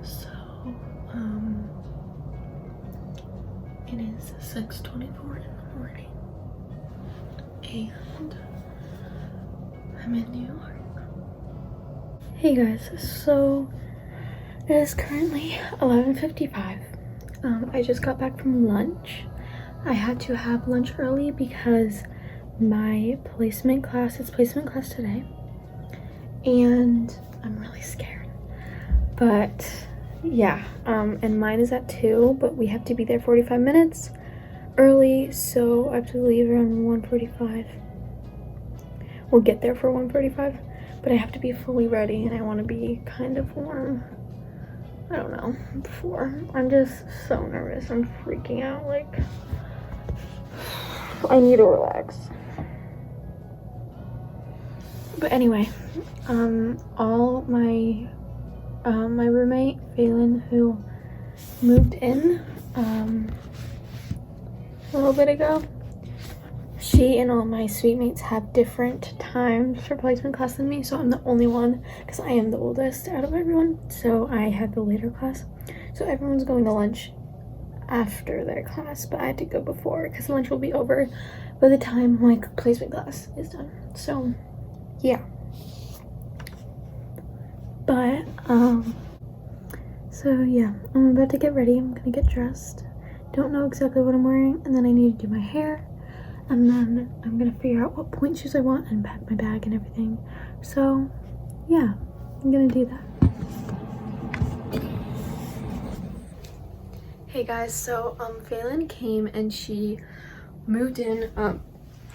So, it is 6:24 in the morning, and I'm in New York. Hey guys, so it is currently 11:55. I just got back from lunch. I had to have lunch early because my placement class, it's placement class today, and I'm really scared. But yeah, and mine is at 2, but we have to be there 45 minutes early, so I have to leave around 1:45. We'll get there for 1:45, but I have to be fully ready, and I want to be kind of warm. I don't know, before. I'm just so nervous. I'm freaking out. Like, I need to relax. But anyway, all my roommate Phelan, who moved in a little bit ago, she and all my suite mates have different times for placement class than me, so I'm the only one because I am the oldest out of everyone, so I had the later class. So everyone's going to lunch after their class, but I had to go before because lunch will be over by the time like placement class is done. So yeah, but so yeah, I'm about to get ready. I'm gonna get dressed. Don't know exactly what I'm wearing, and then I need to do my hair, and then I'm gonna figure out what point shoes I want and pack my bag and everything. So yeah, I'm gonna do that. Hey guys, so Phelan came and she moved in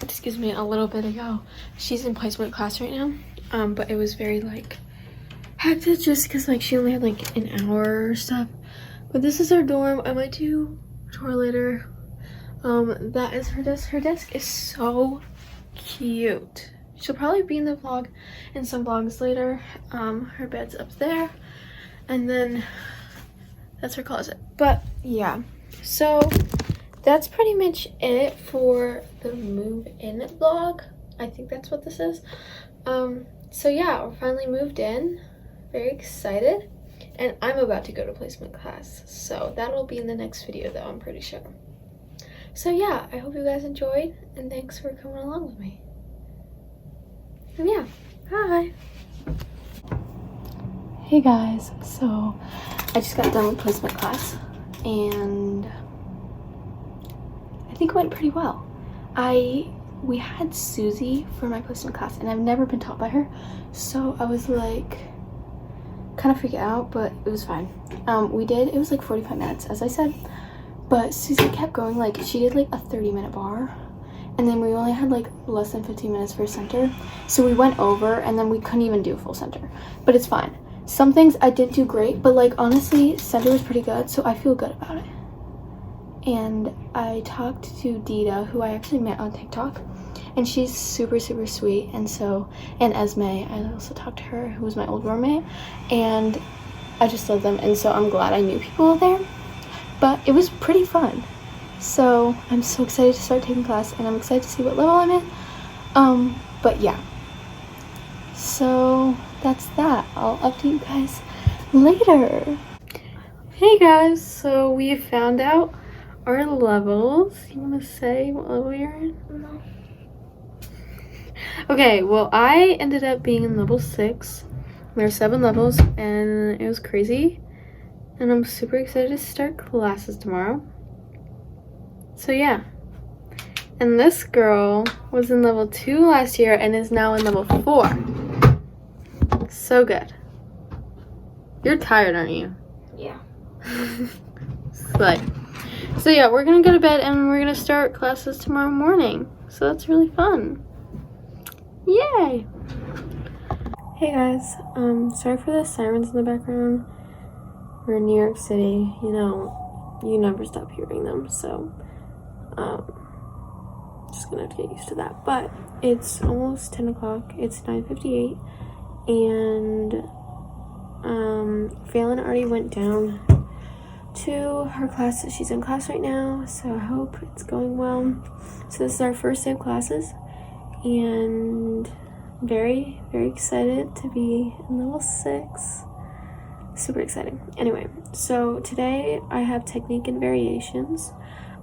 excuse me, a little bit ago. She's in placement class right now, but it was very like hectic just because like she only had like an hour or stuff. But this is her dorm. I might do a tour later. That is her desk. Her desk is so cute. She'll probably be in the vlog, in some vlogs later. Her bed's up there, and then that's her closet. But yeah, so that's pretty much it for the move-in vlog. I think that's what this is. So yeah, we're finally moved in. Very excited, and I'm about to go to placement class, so that'll be in the next video though, I'm pretty sure. So yeah, I hope you guys enjoyed, and thanks for coming along with me. And yeah, hi. Hey guys, so I just got done with placement class, and I think it went pretty well. We had Susie for my placement class, and I've never been taught by her, so I was like kind of freak out, but it was fine. It was like 45 minutes, as I said, but Susie kept going. Like, she did like a 30-minute bar, and then we only had like less than 15 minutes for center, so we went over, and then we couldn't even do a full center, but it's fine. Some things I didn't do great, but like honestly, center was pretty good, so I feel good about it. And I talked to Dita, who I actually met on TikTok, and she's super sweet. And Esme, I also talked to her, who was my old roommate, and I just love them, and so I'm glad I knew people there. But it was pretty fun, so I'm so excited to start taking class, and I'm excited to see what level I'm in. But yeah, so that's that. I'll update you guys later. Hey guys, so we found out our levels. You want to say what level you're in? No. Okay, well, I ended up being in level 6. There are 7 levels, and it was crazy. And I'm super excited to start classes tomorrow. So yeah. And this girl was in level 2 last year and is now in level 4. So good. You're tired, aren't you? Yeah. But so yeah, we're gonna go to bed and we're gonna start classes tomorrow morning. So that's really fun. Yay! Hey guys, sorry for the sirens in the background. We're in New York City, you know, you never stop hearing them, so just gonna have to get used to that. But it's almost 10 o'clock, it's 9:58, and Phelan already went down to her class. She's in class right now, so I hope it's going well. So this is our first day of classes, and very excited to be in level 6. super exciting. Anyway, so today I have technique and variations.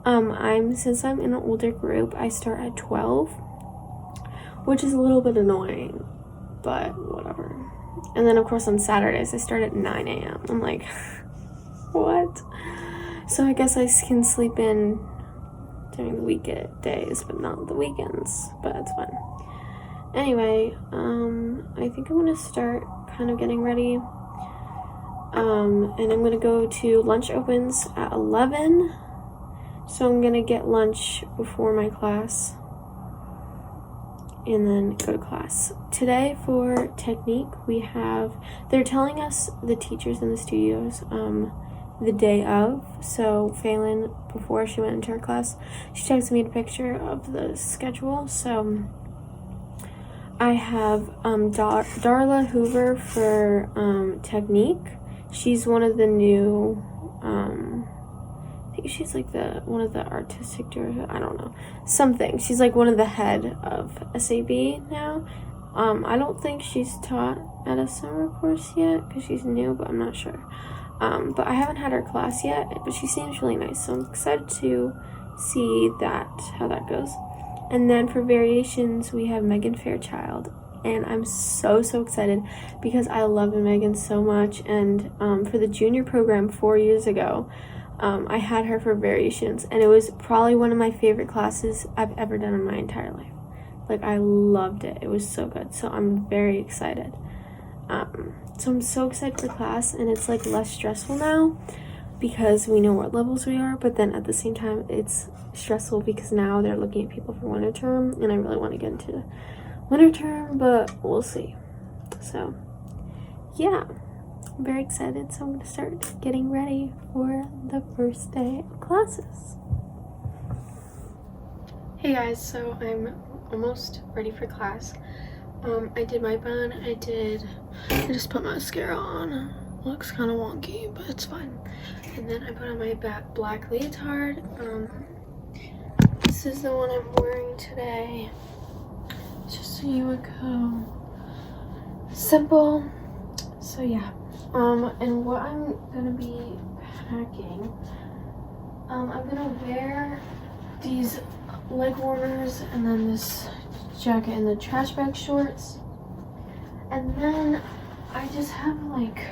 Since I'm in an older group, I start at 12, which is a little bit annoying, but whatever. And then of course on Saturdays I start at 9 a.m. I'm like, what? So I guess I can sleep in during the weekdays, but not the weekends, but it's fun. Anyway, I think I'm gonna start kind of getting ready. And I'm gonna go to lunch opens at 11. So I'm gonna get lunch before my class and then go to class. Today for technique, they're telling us, the teachers in the studios, the day of. So Phelan, before she went into her class, she texted me a picture of the schedule. So I have Darla Hoover for technique. She's one of the new, I think she's like one of the artistic directors, I don't know, something. She's like one of the head of SAB now. I don't think she's taught at a summer course yet because she's new, but I'm not sure. But I haven't had her class yet, but she seems really nice, so I'm excited to see how that goes. And then for variations, we have Megan Fairchild, and I'm so excited because I love Megan so much. And for the junior program 4 years ago, I had her for variations, and it was probably one of my favorite classes I've ever done in my entire life. Like, I loved it. It was so good. So I'm very excited. So I'm so excited for class, and it's like less stressful now because we know what levels we are, but then at the same time it's stressful because now they're looking at people for winter term, and I really want to get into winter term, but we'll see. So yeah, I'm very excited. So I'm gonna start getting ready for the first day of classes. Hey guys, so I'm almost ready for class. I did my bun, I just put mascara on. Looks kind of wonky, but it's fine. And then I put on my black leotard. This is the one I'm wearing today. It's just a Yumiko. Simple. So yeah. And what I'm gonna be packing, I'm gonna wear these leg warmers and then this jacket and the trash bag shorts, and then I just have like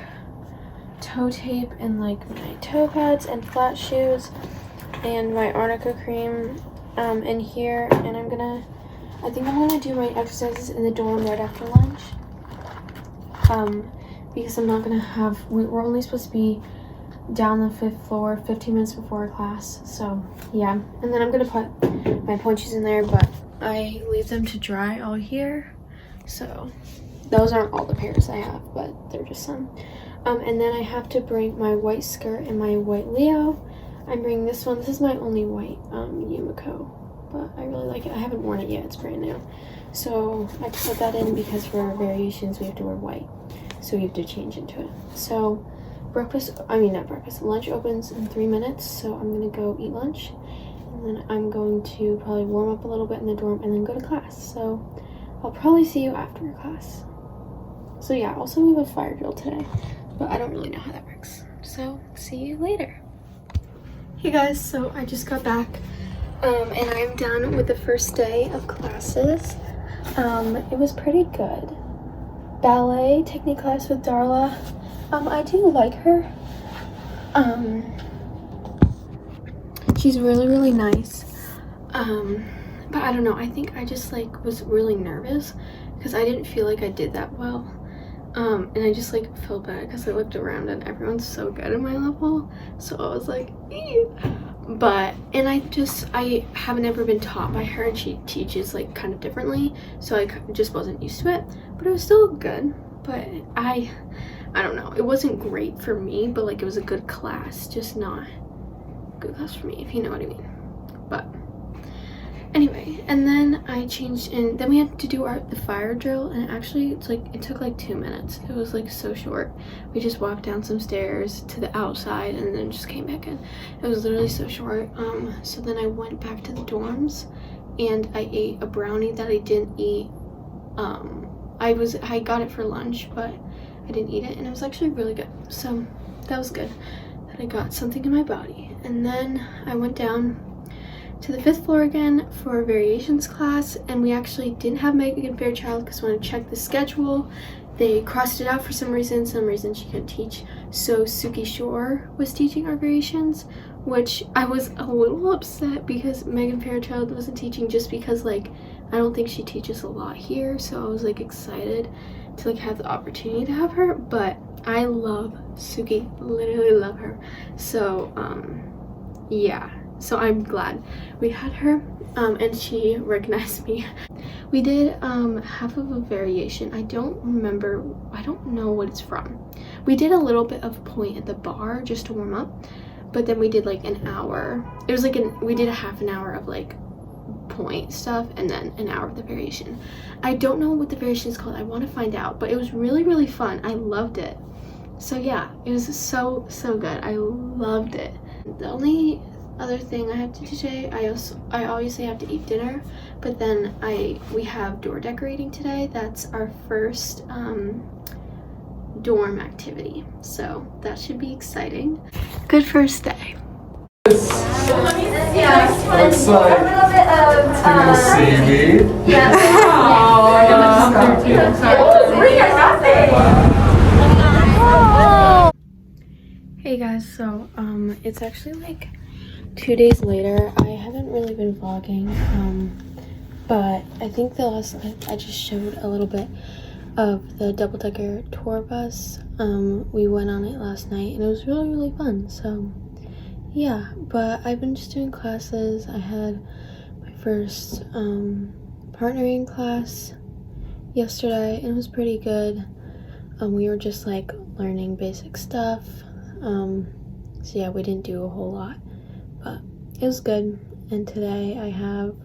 toe tape and like my toe pads and flat shoes and my arnica cream in here. And I think I'm gonna do my exercises in the dorm right after lunch, because I'm not gonna we're only supposed to be down the 5th floor 15 minutes before our class. So yeah, and then I'm gonna put my ponchos in there, but I leave them to dry all here. So those aren't all the pairs I have, but they're just some. And then I have to bring my white skirt and my white Leo. I'm bringing this one. This is my only white Yumiko, but I really like it. I haven't worn it yet, it's brand new. So I put that in because for our variations we have to wear white, so we have to change into it. So lunch opens in 3 minutes, so I'm gonna go eat lunch, and then I'm going to probably warm up a little bit in the dorm and then go to class. So I'll probably see you after class. So yeah, also we have a fire drill today, but I don't really know how that works. So see you later. Hey guys, so I just got back and I'm done with the first day of classes. It was pretty good. Ballet technique class with Darla. I do like her. She's really nice. But I don't know, I think I just like was really nervous because I didn't feel like I did that well. And I just like felt bad because I looked around and everyone's so good at my level, so I was like, ew. And I haven't ever been taught by her, and she teaches like kind of differently, so I just wasn't used to it, but it was still good. But I don't know, it wasn't great for me, but like it was a good class, just not a good class for me, if you know what I mean. But anyway, and then I changed, and then we had to do the fire drill, and actually it took like 2 minutes. It was like so short. We just walked down some stairs to the outside and then just came back in. It was literally so short. So then I went back to the dorms and I ate a brownie that I didn't eat. I got it for lunch, but I didn't eat it, and it was actually really good. So that was good that I got something in my body. And then I went down to the 5th floor again for a variations class, and we actually didn't have Megan Fairchild because when I checked the schedule, they crossed it out for some reason she couldn't teach. So Suki Shore was teaching our variations, which I was a little upset because Megan Fairchild wasn't teaching, just because like I don't think she teaches a lot here, so I was like excited to like have the opportunity to have her. But I love Suki, literally love her. So yeah, so I'm glad we had her, and she recognized me. We did half of a variation. I don't know what it's from. We did a little bit of point at the bar just to warm up, but then we did like an hour. It was like we did a half an hour of like point stuff and then an hour of the variation. I don't know what the variation is called. I want to find out, but it was really fun. I loved it. So yeah, it was so good. I loved it. The only other thing I have to do today, I obviously have to eat dinner, but then we have door decorating today. That's our first dorm activity, so that should be exciting. Good first day. Looks like a little bit of seaweed. Hey guys, so it's actually like 2 days later. I haven't really been vlogging, but I think the last clip I just showed a little bit of the double-decker tour bus. We went on it last night and it was really fun. So yeah, but I've been just doing classes. I had my first partnering class yesterday and it was pretty good. We were just like learning basic stuff, so yeah, we didn't do a whole lot, but it was good. And today I have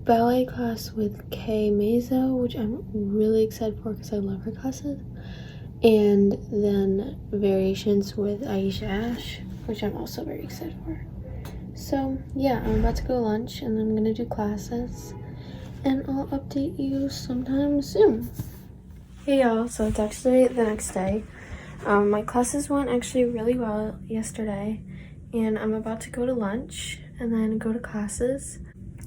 ballet class with Kay Mazo, which I'm really excited for because I love her classes, and then variations with Aisha Ash, which I'm also very excited for. So yeah, I'm about to go to lunch and then I'm gonna do classes, and I'll update you sometime soon. Hey y'all, so it's actually the next day. My classes went actually really well yesterday, and I'm about to go to lunch and then go to classes.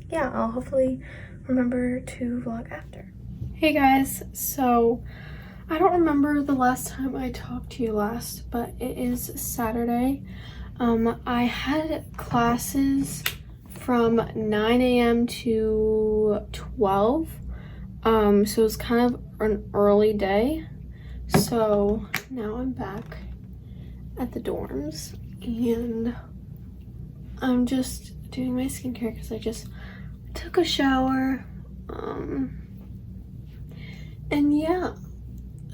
Yeah, I'll hopefully remember to vlog after. Hey guys, so I don't remember the last time I talked to you last, but it is Saturday. I had classes from 9 a.m. to 12. So it was kind of an early day. So now I'm back at the dorms and I'm just doing my skincare because I just took a shower. And yeah,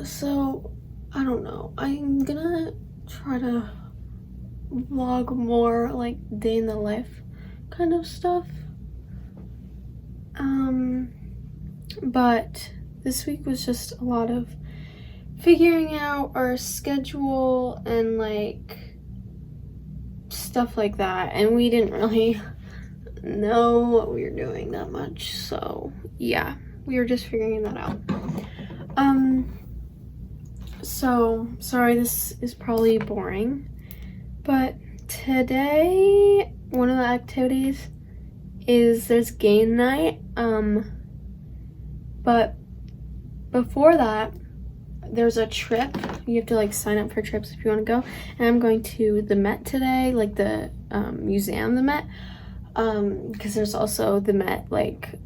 so I don't know. I'm gonna try to vlog more like day in the life kind of stuff. But this week was just a lot of figuring out our schedule and like stuff like that, and we didn't really know what we were doing that much, so yeah, we were just figuring that out. So sorry, this is probably boring, but today one of the activities is there's game night, but before that there's a trip. You have to like sign up for trips if you want to go, and I'm going to the Met today, like the museum, the Met, because there's also the Met like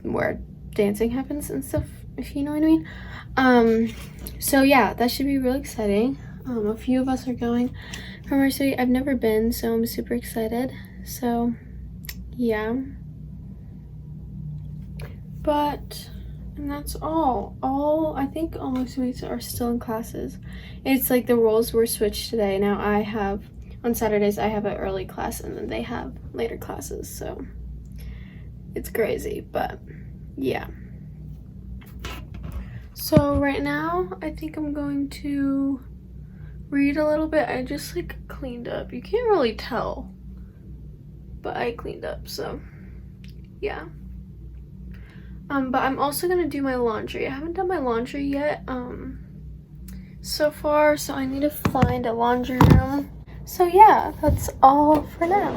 where dancing happens and stuff, if you know what I mean. So yeah, that should be really exciting. A few of us are going from our city. I've never been, so I'm super excited. So yeah, but and that's all. I think all my students are still in classes. It's like the roles were switched today. Now I have, on Saturdays, I have an early class and then they have later classes. So it's crazy, but yeah. So right now, I think I'm going to read a little bit. I just like cleaned up. You can't really tell, but I cleaned up, so yeah. But I'm also gonna do my laundry. I haven't done my laundry yet, so far, so I need to find a laundry room. So yeah, that's all for now.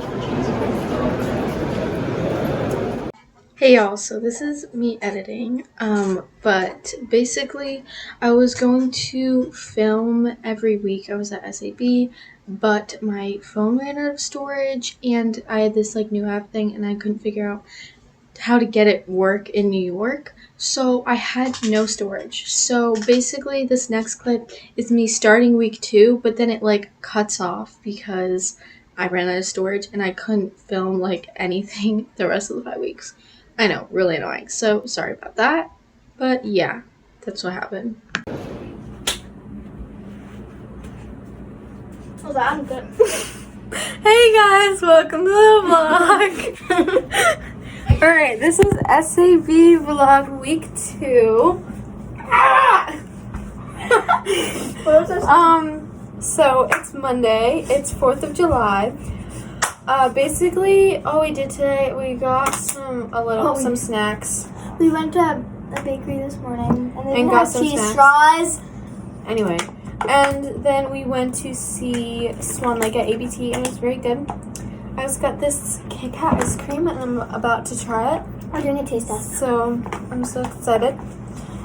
Hey y'all, so this is me editing, but basically I was going to film every week. I was at SAB, but my phone ran out of storage and I had this like new app thing and I couldn't figure out how to get it work in New York, so I had no storage. So basically this next clip is me starting week 2, but then it like cuts off because I ran out of storage and I couldn't film like anything the rest of the 5 weeks. I know, really annoying, so sorry about that, but yeah, that's what happened. Well, I'm good. Hey guys, welcome to the vlog. Alright, this is SAB vlog week 2. So it's Monday, it's 4th of July. Basically, all we did today, we got some snacks. We went to a bakery this morning and they And got had some cheese snacks. straws. Anyway, and then we went to see Swan Lake at ABT and it was very good. I just got this Kit Kat ice cream and I'm about to try it. We're doing a taste test. So I'm so excited.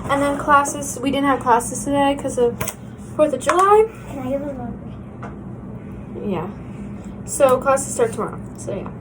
And then classes, we didn't have classes today because of 4th of July. Can I give a moment? Yeah. So classes start tomorrow. So yeah.